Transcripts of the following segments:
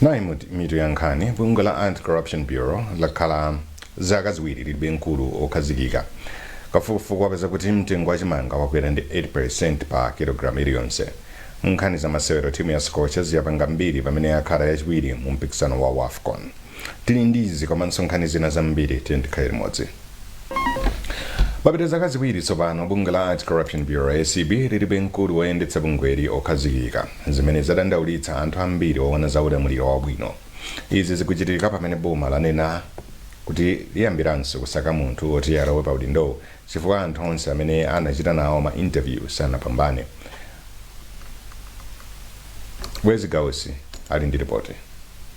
nayi mitu ya Nkhani bungwe la Anti-Corruption Bureau lakhala zaka ziwiri lilibe mkulu okhazikika kafukufuku wapeza kuti mtengo wa chimanga wakwera ndi 8% pa kilogramu iliyonse. Nkhani za masewero timu ya Scorchers yapanga mbiri pamene yakhala yachiwiri mu mpikisano wa WAFCON. Tili ndizi komanso nkhani zina zambiri tikhale limodzi. Papita zaka ziwiri tsopano bungwe la Anti-Corruption Bureau ACB lilibe mkulu woyendetsa bungweli okhazikika zimene zadandaulitsa anthu ambiri oona za ulamuliro wabwino. Izi zikuchitika pamene boma lanena kuti liyambiranso kusaka munthu oti alowe pa udindo chifukwa anthu onse amene anachita nawo ma interview sanapambane. Bwezi Gausi ali ndi ripoti.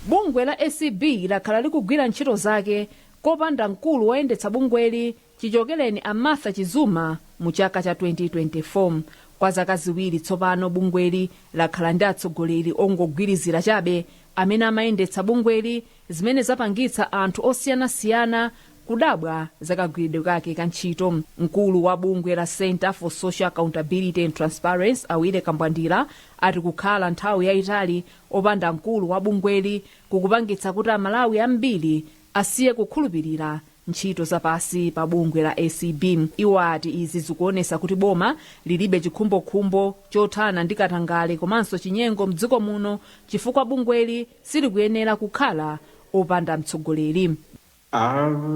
Bungwe la ACB lakhala likugwira ntchito zake kopanda mkulu woyendetsa bungweli chichokereni a Martha Chizuma mu chaka cha 2024. Kwa zaka ziwiri tsopano bungweli lakhala ndi atsogoleri ongogwirizira chabe amene amayendetsa bungweli zimene zapangitsa anthu osiyanasiyana kudabwa zakagwiridwe kake ka ntchito. Mkulu wa bungwe la Center for Social Accountability and Transparency Awile Kambwandira ati kukhala nthawi yayitali opanda mkulu wa bungweli kukupangitsa kuti Amalawi ambiri asiye kukhulupirira ntchito zapasi pa bungwe la ACB. Iwo ati izi zikuonesa kuti boma lilibe chikhumbokhumbo chothana ndi katangale komanso chinyengo mdziko muno chifukwa bungweli silikuyenera kukhala opanda mtsogoleri.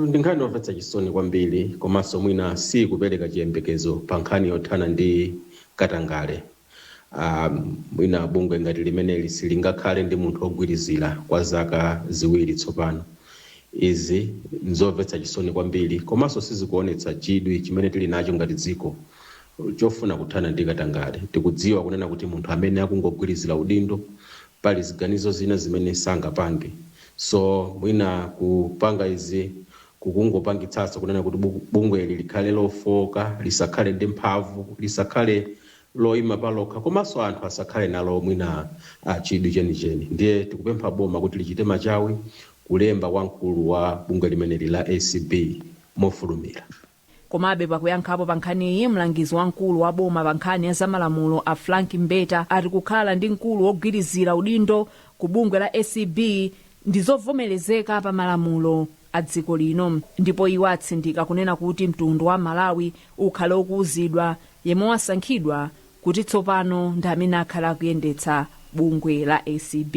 Ndi nkhani yomvetsa chisoni kwambiri komanso mwina si kupereka chiyembekezo pa nkhani yothana ndi katangale. Mwina bungwe ngati limeneli silingakhale ndi munthu ogwirizira kwa zaka ziwiri tsopano. Izi nzomvetsa chisoni kwambiri komanso sizikuonetsa chidwi chimene tili nacho ngati dziko chofuna kuthana ndi katangale. Tikudziwa kunena kuti munthu amene akungogwirizira udindo pali ziganizo zina zimene sangapange. So mwina kupanga izi kukungopangitsanso kunena kuti bungweli likhale lofoka, lisakhale ndi mphamvu, lisakhale loyima palokha komanso anthu asakhale nalo mwina chidwi chenicheni. Ndiye tikupempha boma kuti lichite machawi kulemba wamkulu wa bungwe limeneli la ACB mofulumira. Komabe pakuyankhapo pa nkhaniyi mlangizi wamkulu wa boma pa nkhani ya zamalamulo a Frank Mbeta ati kukhala ndi mkulu wogwirizira udindo ku bungwe la ACB ndi zovomerezeka pa malamulo a dziko lino. Ndipo iwo atsindika kunena kuti mtundu wa Malawi ukhale ukuwuzidwa yemwe wasankhidwa kuti tsopano ndi amene akhala kuyendetsa bungwe la ACB.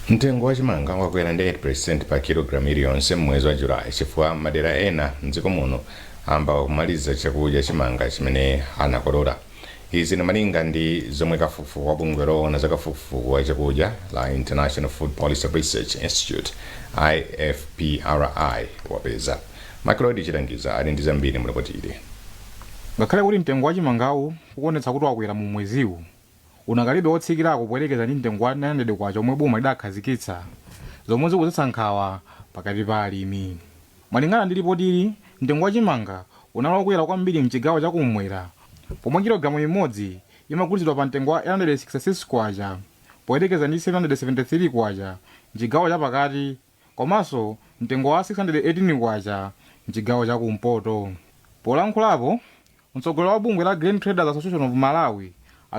Mtengo wa chimanga wakwera ndi 8% pa kilogramu iliyonse mwezi wa Julayi chifukwa madera ena mdziko muno amba kumaliza chakudya chimanga chimene anakolola. Izi ni malinga ndi zomwe kafukufuku wa bungwe loona za kafukufuku wa chakudya la International Food Policy Research Institute IFPRI wapeza. Maklodi chilangiza ali ndi zambiri mulipotili. Ngakhale kuti mtengo wa chimangawu ukuonetsa kuti wakwera mu mweziwu unakalibe wotsikirako kuyerekeza ndi mtengo wa 900 kwacha omwe boma lidakhazikitsa zomwe zikuzetsa nkhawa pakati pa alimi. Malingana ndi ripoti, mtengo wa chimanga unalokwera kwambiri mchigawo chakumwera pomwe kilogramu imodzi imagulitsidwa pa mtengo wa 866 kwacha poyerekeza ndi 773 kwacha mchigawo chapakati komanso mtengo wa 618 kwacha mchigawo chakumpoto. Polankhulapo mtsogoleri wa bungwe la Grain Traders Association of Malawi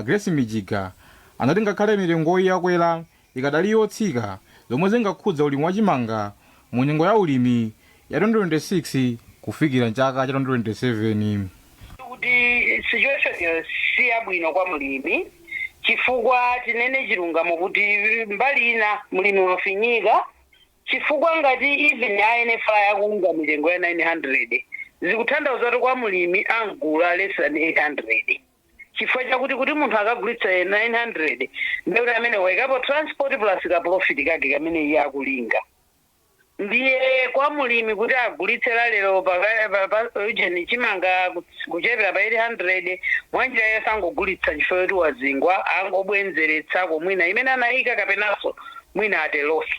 Grace Mijiga anati ngakhale mitengoyi yakwera ikadali yotsika zomwe zingakhudza ulimi wa chimanga mu nyengo ya ulimi ya 2026 kufikira mchaka cha 2027. Kuti situation si yabwino kwa mulimi chifukwa tinene chilungamo kuti mbali ina mulimi wafinyika chifukwa ngati even INFI yakunga mitengo ya 900 zikutanthauza kuti kwa mulimi angula less than 800. Chifukwa chakuti kuti munthu akagulitsa 900 ndekuti amene waikapo transport plus ka profit kake kamene iye akulinga. Ndiye kwa mulimi kuti agulitse lero pa ujeni chimanga kuchepera pa 800 mwanjira yesangogulitsa chifukwa kuti wazingwa angobwenzeretsako mwina imene anayika kapenanso mwina atelofi.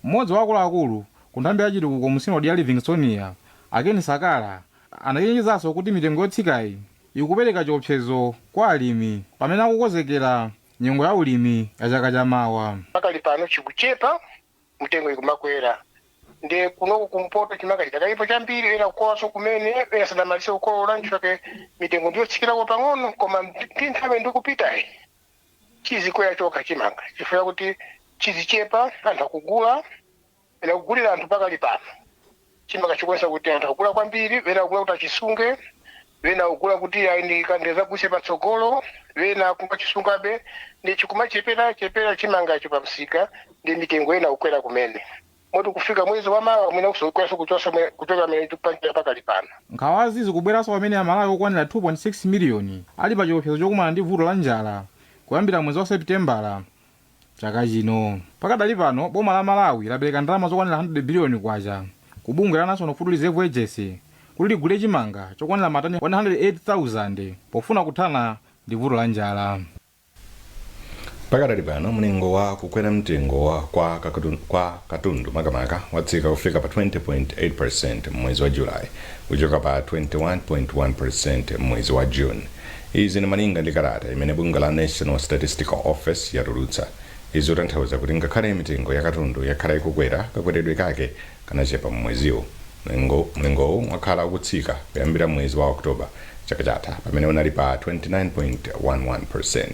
Mmodzi wa akuluakulu ku nthambi ya chitukuko mu sinodi ya Livingstonia Akeni Sakala anachenjezanso kuti mitengo yotsikayi ikupereka chiopsezo kwa alimi pamene akukonzekera nyengo ya ulimi ya chaka chamawa. Pakali pano chikuchepa mtengo ikumakwera ndi kunoko kumpoto chimanga chakalipo chambiri era kukoso kumene era sadamalise ukolola nchifake mitengo ndiyotsikirako pang'ono koma nthawi ndikupitayi chizikwera chokha chimanga chifukwa kuti chizichepa anthu akugula ena kugulira anthu pakali pano chimanga chikuonesa kuti anthu akugula kwambiri vena akugula kuti achisunge vena akugula kuti ayindikandeza kuse patsogolo vena kungachisungabe ndi chikumachepera chimangacho pamsika ndi mitengo ena kukwera kumene moti kufika mwezi wa Mawa mwina kusokwera kuchosa kuchoka mene tupangira pakali pano. Nkhawazi zikubweranso pamene Amalawi okwanira 2.6 miliyoni ali pa chiopsezo chokumana ndi vuto la njala kuyambira mwezi wa Seputembala chaka chino. Pakadali pano boma la Malawi lapereka ndalama zokwanira 100 biliyoni kwacha ku bungwe la National Food Reserve Agency kuti ligule chimanga chokwanira matani 108,000 pofuna kuthana ndi vuto la njala. Pakadali pano mlingo wa kukwera mtengo kwa katundu makamaka watsika kufika pa 20.8% mwezi wa Julai kuchoka pa 21.1% mwezi wa June. Izi ni malinga ndi kalata imene bungwe la National Statistical Office yatulutsa. Izi kutanthauza kuti ngakhale mitengo ya katundu yakhala ikukwera kakweredwe kake kanachepa mweziwo. Mlingowu wakhala ukutsika kuyambira mwezi wa Oktoba chaka chatha pamene unali pa 29.11%.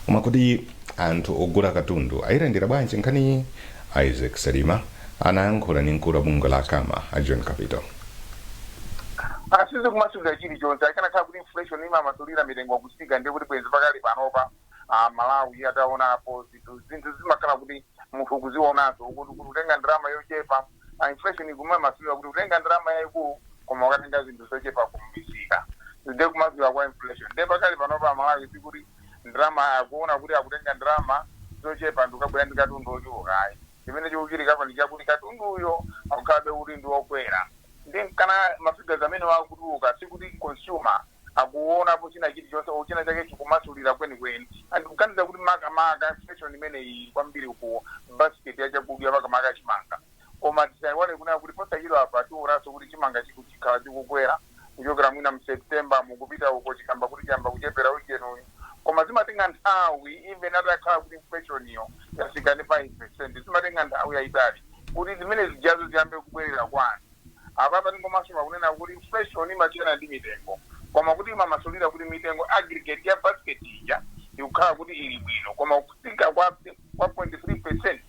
Koma kuti anthu ogula katundu ayirandira bwanji nkhani Isaac Salima anayankhula ndi mkulu wa bungwe la Kama a John Capital. Asize kumasulira chilichonse akanakhala kuti inflation imamasulira mitengo kusika ndi kuti bwenzi pakali panopa Malawi ataonapo zinthu zimakhala kuti munthu ukuzionazo kuti utenga ndalama yochepa inflation ikumamasulira kuti utenga ndalama yayikulu koma ukatenga zinthu zochepa kumisika ndi kumasulira kwa inflation ndi pakali panopa Malawi sikuti ndalama akuona kuti akutenga ndalama zochepa ndikabwera ndi katundu ochukayi chimene chikuchitika pa ndichakuti katunduyo akukhalabe kuti ndi wokwera ndi kana mafiga amene wakutuluka sikuti consumer akuonapo china chilichonse china chake chikumasulira kwenikweni andikukaniza kuti makamaka inflation imene iyi kwambiri ku basket ya chakudya makamaka chimanga koma tisayiwale kunena kuti posachedwa apa tiwonanso kuti chimanga chikukhala chikukwera kuchokera mwina mseptemba mukupita uko chikamba kuti chiyamba kuchepera wikenuyi koma zimatenga nthawi even atakhala kuti inflation iyo yasika ndi 5% zimatenga nthawi yayitali kuti zimene zijazo ziyambe kubwerera kwanu apapa tingomasula kunena kuti inflation imachena ndi mitengo koma kuti imamasulira kuti mitengo aggregate ya basket ija ikukhala kuti ili bwino koma kutsika kwa 0.3%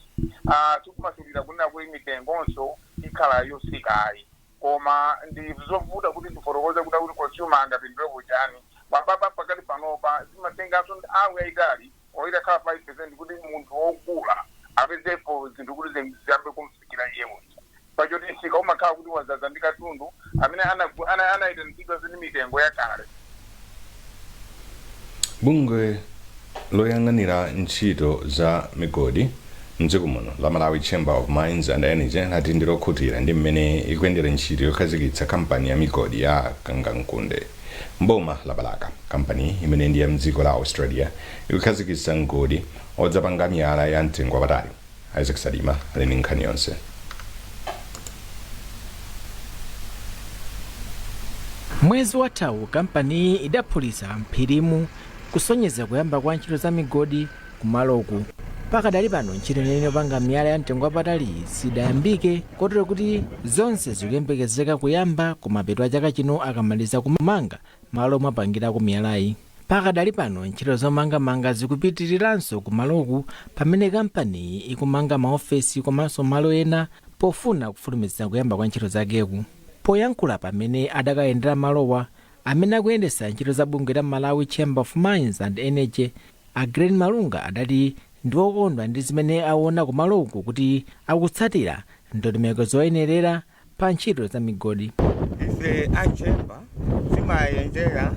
tikumasulira kunena kuti mitengonso ikhala yosikayi koma ndi zovuta kuti tifotokoze kuti consumer angapindule kuchani mapapa pakati panopa zimatenganso nthawi yayitali oitakhala 5% kuti munthu wogula apezepo zinthu kuti ziyambe kumfikira iyewo pachoti nsika umakhala kuti wazaza ndi katundu amene anayitanitsidwa zini mitengo yakale. Bungwe loyang'anira ntchito za migodi mdziko muno la Malawi Chamber of Mines and Energy lati ndi lokhutira ndi mmene ikuyendera ntchito yokhazikitsa kampani ya migodi ya Kangankunde. Mboma la Balaka, kampani imene ndi ya mdziko la Australia ikukhazikitsa mgodi odzapanga miyala ya mtengo wapatali. Isaac Salima ali ndi nkhani yonse. Mwezi wathawu kampani idaphulitsa mphirimu kusonyeza kuyamba kwa ntchito za migodi kumaloku. Pakadali pano ntchito imene yopanga miyala ya mtengo wapatali sidayambike kotero kuti zonse zikuyembekezeka kuyamba kumapeto a chaka chino akamaliza kumanga malo omwe apangirako miyalayi. Pakadali pano ntchito zomangamanga zikupitiriranso kumaloku pamene kampani ikumanga maofesi komanso malo ena pofuna kufulumiza kuyamba kwa ntchito zakeku. Poyankhula pamene adakayendera malowa amene akuyendesa ntchito za bungwe la Malawi Chamber of Mines and Energy Green Malunga adati ndiwokondwa ndi zimene aona kumaloku kuti akutsatira ndondomeko zoyenerera pa ntchito za migodi. Ife achemba timayendera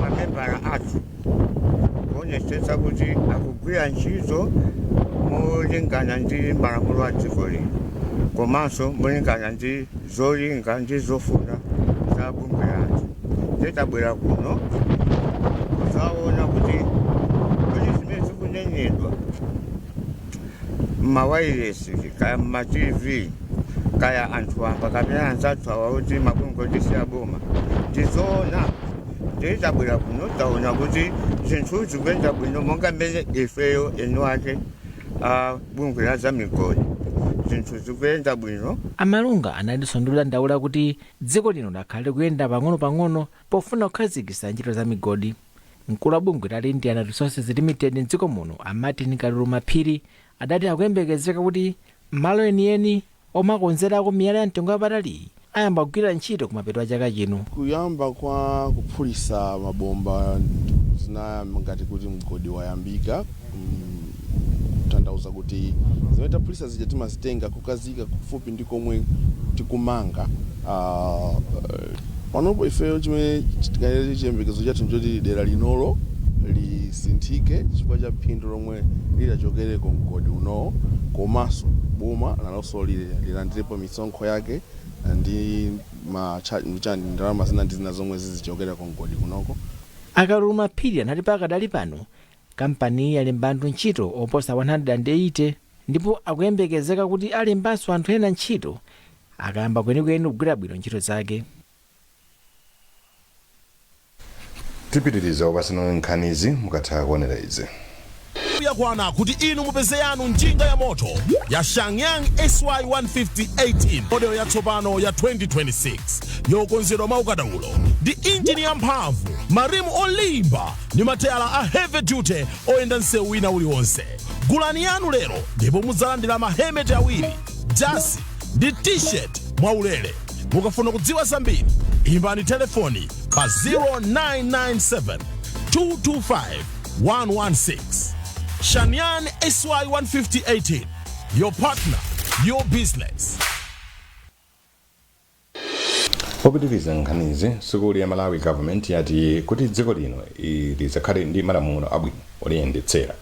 mamembala athu kuonetsetsa kuti akugwira ntchito molingana ndi malamulo a dziko lino komanso molingana ndi zolinga ndi zofuna za bungwe lathu. Titabwera kuno kuzaona kuti zimene zikunenedwa m'mawayilesi kaya m'matv kaya anthu amba kapena anzathu awa kuti mabungwe tisiyaboma tizoona. Titabwera kuno taona kuti zinthu zikuyenda bwino monga mmene ifeyo enu ake bungwe la za migodi zinthu zikuyenda bwino. Amalunga anadinso ndiudandaula kuti dziko lino lakhale kuyenda pang'ono-pang'ono pofuna kukhazikitsa ntchito za migodi. mkulu wa bungwe la Indian Resources Limited mdziko muno Martin Kalumaphiri adati akuyembekezeka kuti malo enieni omakonzerako miyala ya mtengo wapatali ayamba kugwira ntchito kumapeto a chaka chino. Kuyamba kwa kuphulitsa mabomba zinayamba ngati kuti mgodi wayambika, kutanthauza kuti zimene taphulitsa zija timazitenga kukazika kufupi ndi komwe tikumanga. Panopo ifeyo chimene tikayere chiyembekezo chathu njoti dera linolo lisinthike chifukwa cha phindu lomwe lidachokereko mgodi unowo, komanso boma nalonso lilandirepo misonkho yake ndi ndalama zina ndi zina zomwe zizichokera ku mgodi kunoko. Kalumaphiri anati pakadali pano kampani yalemba anthu ntchito oposa 180 ndipo akuyembekezeka kuti alembanso anthu ena ntchito akayamba kwenikweni kugwira bwino ntchito zake. tipitiriza opasana nkhanizi mukatha kuonera izi. yakwana kuti inu mupeze yanu njinga ya moto ya Shangyang SY150-18 modelo yatsopano ya 2026 yokonzedwa maukadaulo ndi injini ya mphamvu, marimu olimba ndi matayala a heavy duty oyenda msewu wina uliwonse. Gulani yanu lero ndipo mudzalandira mahemeti awiri, jasi ndi t-shirt mwaulere. Mukafuna kudziwa zambiri imbani telefoni pa 0997 225 116. Shangyang SY150-18, your partner, your business. popitiriza nkhanizi, sukulu ya Malawi government yati kuti dziko lino lizakhale ndi malamulo abwino oliyendetsera.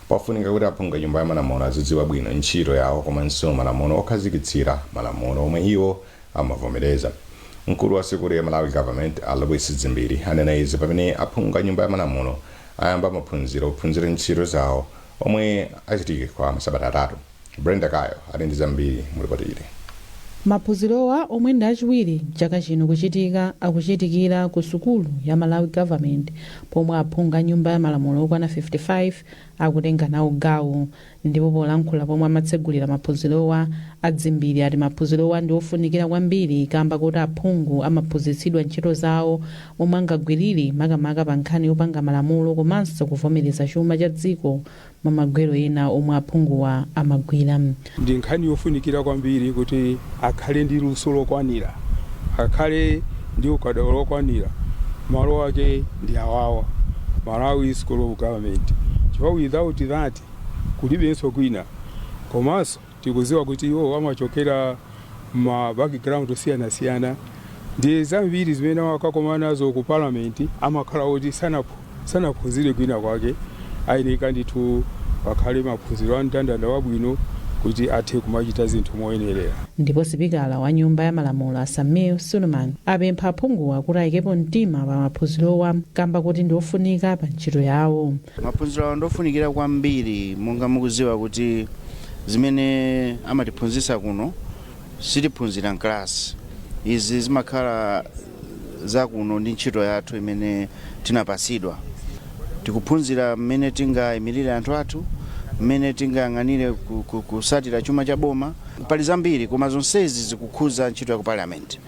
Pafunika kuti aphungu nyumba ya malamulo azidziwa bwino ntchito yawo komanso malamulo okhazikitsira malamulo omwe iwo amavomereza. Mkulu wa sukulu ya Malawi government Alobwesi Zimbiri anena izi pamene aphungu nyumba ya malamulo ayamba maphunziro ophunzira ntchito zawo omwe achitike kwa masabata atatu. Brenda Kayo ali ndi zambiri mulipoti ili. Maphunzirowa omwe ndi achiwiri chaka chino akuchitikira ku sukulu ya Malawi government pomwe aphungu nyumba ya malamulo okwana 55 akutenga nawo gawo. Ndipo polankhula pomwe amatsegulira maphunzirowa Adzimbiri ati maphunzirowa ndi ofunikira kwambiri kamba kuti aphungu amaphunzitsidwa ntchito zawo omwe angagwirire makamaka pa nkhani yopanga malamulo komanso kuvomereza chuma cha dziko mamagwero ena omwe aphunguwa amagwira. Ndi nkhani yofunikira kwambiri kuti akhale ndi luso lokwanira, akhale ndi ukadaulo lokwanira. Malo ake ndi awawa, Malawi School of Government. Chifukwa without that kulibenso kwina. Komanso tikuziwa kuti iwo amachokera ma background osiyana-siyana. Ndi zambiri zimene wakakomana nazo ku parliament amakhala kuti sanaphunzire kwina kwake. Ayeneka ndithu akhale maphunziro a mndandanda wabwino kuti athe kumachita zinthu moyenerera. Ndipo sipikala wa nyumba ya malamulo Samuel Suleiman apempha aphunguwa kuti ayikepo mtima pa maphunzirowa kamba kuti ndi ofunika pa ntchito yawo. Maphunziro ndofunikira kwambiri monga mukuziwa kuti zimene amatiphunzitsa kuno sitiphunzira mklasi. Izi zimakhala zakuno ndi ntchito yathu imene tinapasidwa. Tikuphunzira mmene tingayimirire anthu athu, mmene tingayang'anire kusatira chuma cha boma. Pali zambiri koma zonsezi zikukhuza ntchito ya ku parliament.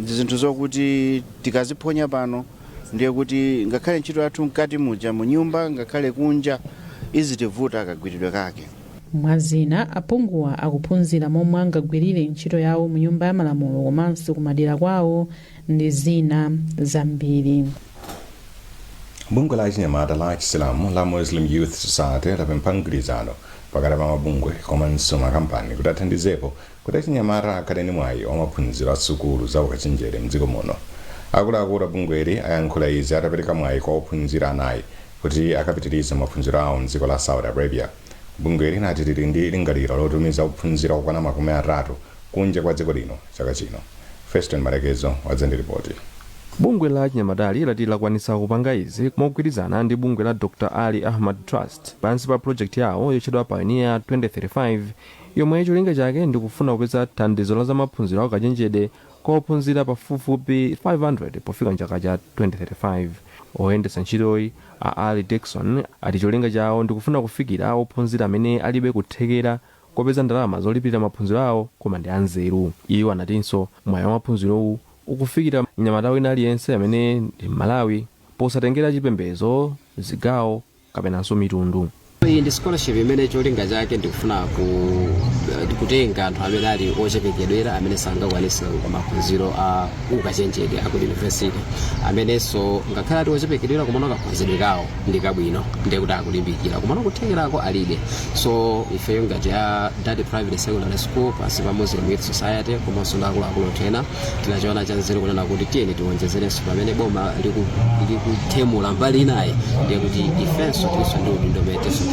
Zinthu zokuti tikaziphonya pano ndiye kuti ngakhale ntchito yathu mkati muja mu nyumba ngakhale kunja izitivuta akagwiridwe kake. Mwazina aphunguwa akuphunzira momwe angagwirire ntchito yawo mu nyumba ya malamulo komanso kumadera kwawo ndi zina zambiri. Bungwe la chinyamata la Chisilamu la Muslim Youth Society lapempha mgwirizano pakati pa mabungwe komanso makampani kuti athandizepo kuti achinyamata akhale ndi mwayi wamaphunziro a sukulu za ukachenjere mdziko muno. Akuluakulu a bungweli ayankhula izi atapereka mwayi kwa ophunzira anayi kuti akapitirize maphunziro awo mdziko la Saudi Arabia. Bungweli linati lili ndi lingaliro lotumiza ophunzira okwana 30 kunja kwa dziko lino chaka chino. Feston Marekezo wadzandi ripoti. Bungwe la Nyamadali lati lakwanisa kupanga izi mogwirizana ndi bungwe la Dr. Ali Ahmad Trust pansi pa project yawo yotchedwa Pioneer 2035 yomwe cholinga chake ndi kufuna kupeza thandizo la zamaphunziro akachenjede kwa ophunzira pafupifupi 500 pofika chaka cha 2035. Oyendetsa ntchitoyi a Ali Dixon ati cholinga chawo ndi kufuna kufikira ophunzira amene alibe kuthekera kopeza ndalama zolipirira maphunziro awo koma ndi anzeru. Iwo anatinso mwayi wa maphunzirowu ukufikira mnyamata wina aliyense amene ndi Malawi posatengera chipembedzo, zigawo kapenanso mitundu. Iyi ndi scholarship imene cholinga chake ndikufuna kutenga anthu amene ali ochepekedwera amene sangakwanise maphunziro a ukachenjede aku university amenenso ngakhale ati ochepekedwera kumana kaphunzidwe kawo ndi kabwino ndiye kuti akulimbikira kumana kuthekerako alibe. So ifeyo ngati ya Dadi Private Secondary School pansi pa Muslim Youth Society komanso ndi akuluakulu ena tinachiona chanzeru kunena kuti tiyeni tiwonjezerenso pamene boma likuthemula mbali inayi ndiye kuti ifenso tiso ndi udindo meteso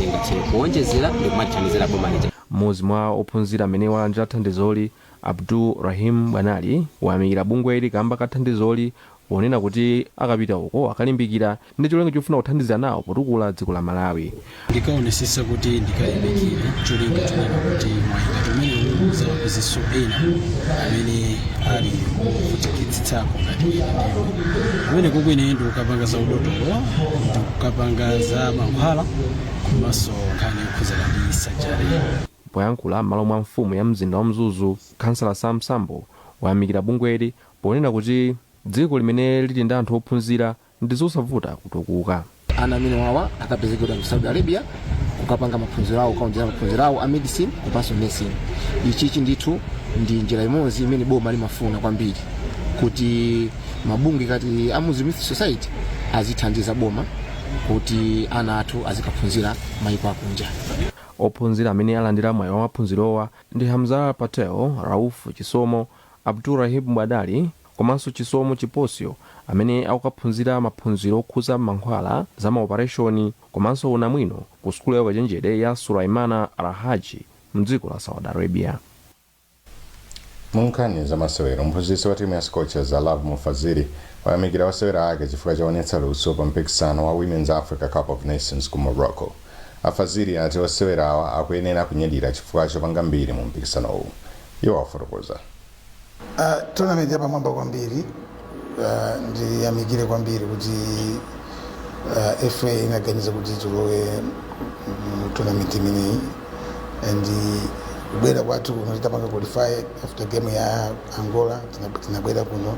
kuonjezera ndi kumathandizira boma lija. Mmodzi mwa ophunzira amene walandira thandizoli, Abdul Rahim Banali, wayamikira bungweli kamba ka thandizoli ponena kuti akapita uko akalimbikira ndi cholinga chofuna kuthandizira nawo potukula dziko la Malawi. Ndikaonesesa kuti ndikalimbikire cholinga chonena kuti mwayika tumene uuza mabizinso ena amene ali kutikitsitsako ngati ine ndiwo kumene kukwene ndi ukapanga za udotolo ndi ukapanga za mankhwala komanso nkhani yokhuzana ndi sajari. Poyankhula m'malo mwa mfumu ya mzinda wa Mzuzu, Kansala Sam Sambo wayamikira bungweli ponena kuti dziko limene lili ndi anthu ophunzira ndi zosavuta kutukuka. Ana amene wawa akapezekera ku Saudi Arabia kukapanga maphunziro awo kaonjera maphunziro awo a medicine komanso nursing. Ichichi ndithu ndi njira imodzi imene boma limafuna kwambiri kuti mabungwe kati a Muslim Youth Society azithandiza boma kuti ana athu azikaphunzira mayiko akunja. Ophunzira amene alandira mwayi wa maphunzirowa ndi Hamza Patel, Rauf Chisomo, Abdurrahim Badali komanso Chisomo Chiposio amene akukaphunzira maphunziro okhuza mankhwala za maopereshoni komanso unamwino ku sukulu ya ukachenjede ya Sulaimana Alhaji mdziko la Saudi Arabia. Munkhani za masewero, mphunzitsi wa timu ya Scorchers Love Mufaziri wayamikira osewera ake chifukwa chaonetsa luso pa mpikisano wa Women's Africa Cup of Nations ku Morocco. Afaziri ati osewerawa akuyenera kunyadira chifukwa chopanga mbiri mu mpikisanowu. Iwo afotokoza. Tournament ya pamwamba kwambiri ndiyamikire kwambiri kuti FA inaganiza kuti tulowe tournament imeneyi and kubwera kwathu kuno titapanga qualify after game ya Angola tinabwera kuno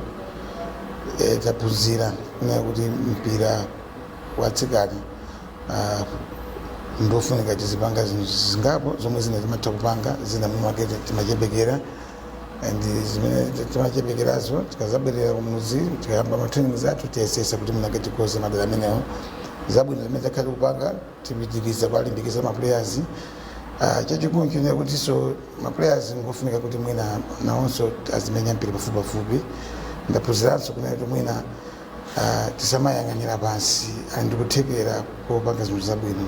taphunzira kuti mpira watsikana ndofunika tizipanga zingapo zomwe zina timatha kupanga zina mu market timachepekera and zimene timachepekerazo tikazabwerera kumuzi tikayamba matraining zathu tiyesesa kuti munake tikoze madera amenewo zabwino zimene takhali kupanga tipitiriza kualimbikitsa maplayers chachikulu nchionera kuti so maplayers ngofunika kuti mwina nawonso azimenya mpira pafupi ndaphunziranso kunena kuti mwina tisamayang'anira pansi andikuthekera kopanga zinthu zabwino.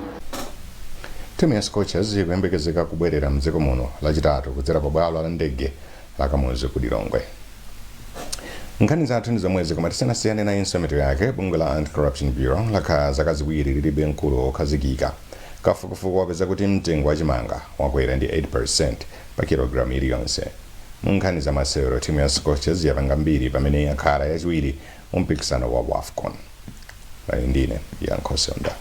Timu ya Scorchers ikuyembekezeka kubwerera mdziko muno lachitatu kudzera pa bwalo la ndege la Kamuzu ku Lilongwe. Nkhani zathu ndi zomwezi koma tisanasiyane na insomito yake bungwe la Anti-Corruption Bureau lakhala zaka ziwiri lilibe mkulu okhazikika. Kafukufuku wapeza kuti mtengo wa chimanga wakwera ndi 8% pa kilogramu iliyonse. Munkhani za masewero timu ya Scorchers yapanga mbiri pamene yakhala yachiwiri mu mpikisano wa WAFCON. Ndine Yankhosonda.